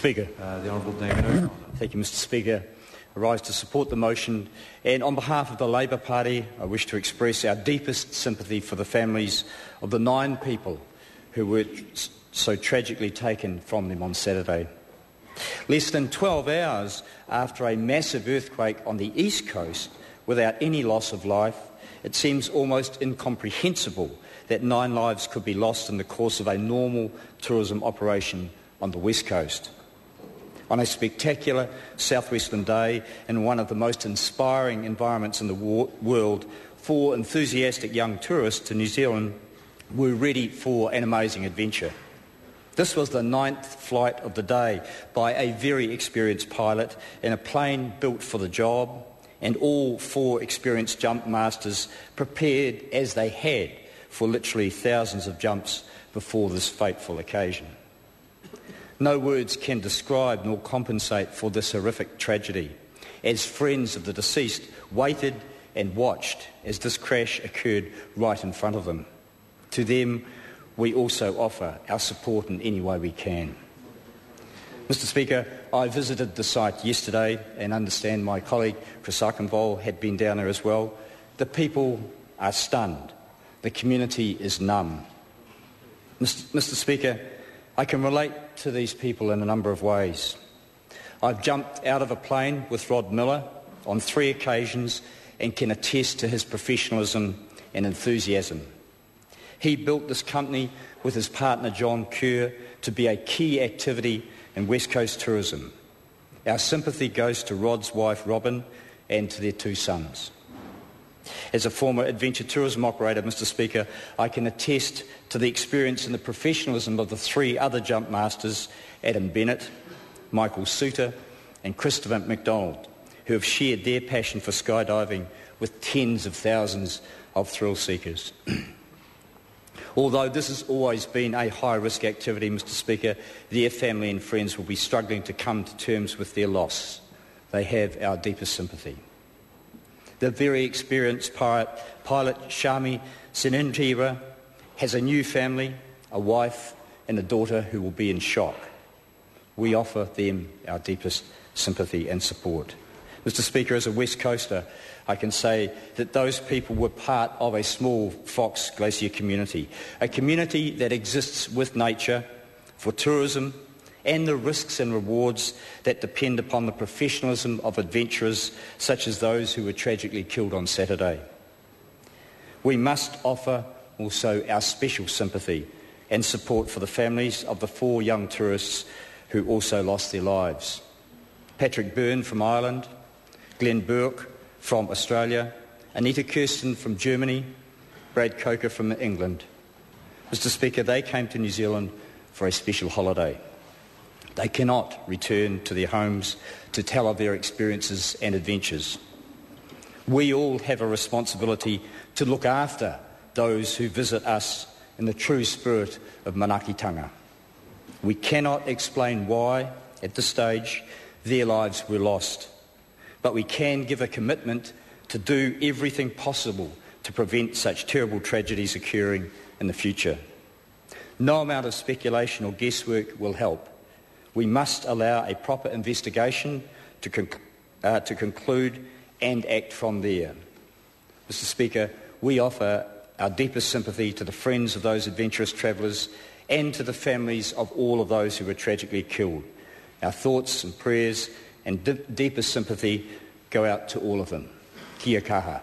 Speaker. The Honourable David O'Connor. Thank you, Mr Speaker. I rise to support the motion, and on behalf of the Labour Party I wish to express our deepest sympathy for the families of the 9 people who were so tragically taken from them on Saturday. Less than 12 hours after a massive earthquake on the east coast without any loss of life, it seems almost incomprehensible that 9 lives could be lost in the course of a normal tourism operation on the west coast. On a spectacular southwestern day in one of the most inspiring environments in the world, 4 enthusiastic young tourists to New Zealand were ready for an amazing adventure. This was the 9th flight of the day by a very experienced pilot in a plane built for the job, and all 4 experienced jump masters prepared as they had for literally thousands of jumps before this fateful occasion. No words can describe nor compensate for this horrific tragedy, as friends of the deceased waited and watched as this crash occurred right in front of them. To them, we also offer our support in any way we can. Mr Speaker, I visited the site yesterday and understand my colleague Chris Arkenvold had been down there as well. The people are stunned. The community is numb. Mr Speaker, I can relate to these people in a number of ways. I've jumped out of a plane with Rod Miller on 3 occasions and can attest to his professionalism and enthusiasm. He built this company with his partner John Kerr to be a key activity in West Coast tourism. Our sympathy goes to Rod's wife Robin and to their 2 sons. As a former adventure tourism operator, Mr Speaker, I can attest to the experience and the professionalism of the 3 other jump masters, Adam Bennett, Michael Suter and Christopher McDonald, who have shared their passion for skydiving with tens of thousands of thrill seekers. Although this has always been a high-risk activity, Mr Speaker, their family and friends will be struggling to come to terms with their loss. They have our deepest sympathy. The very experienced pilot Shami Senintira has a new family, a wife and a daughter who will be in shock. We offer them our deepest sympathy and support. Mr Speaker, as a West Coaster, I can say that those people were part of a small Fox Glacier community, a community that exists with nature, for tourism, and the risks and rewards that depend upon the professionalism of adventurers such as those who were tragically killed on Saturday. We must offer also our special sympathy and support for the families of the 4 young tourists who also lost their lives. Patrick Byrne from Ireland, Glenn Burke from Australia, Anita Kirsten from Germany, Brad Coker from England. Mr Speaker, they came to New Zealand for a special holiday. They cannot return to their homes to tell of their experiences and adventures. We all have a responsibility to look after those who visit us in the true spirit of manaakitanga. We cannot explain why, at this stage, their lives were lost, but we can give a commitment to do everything possible to prevent such terrible tragedies occurring in the future. No amount of speculation or guesswork will help. We must allow a proper investigation to conclude and act from there. Mr Speaker, we offer our deepest sympathy to the friends of those adventurous travellers and to the families of all of those who were tragically killed. Our thoughts and prayers and deepest sympathy go out to all of them. Kia kaha.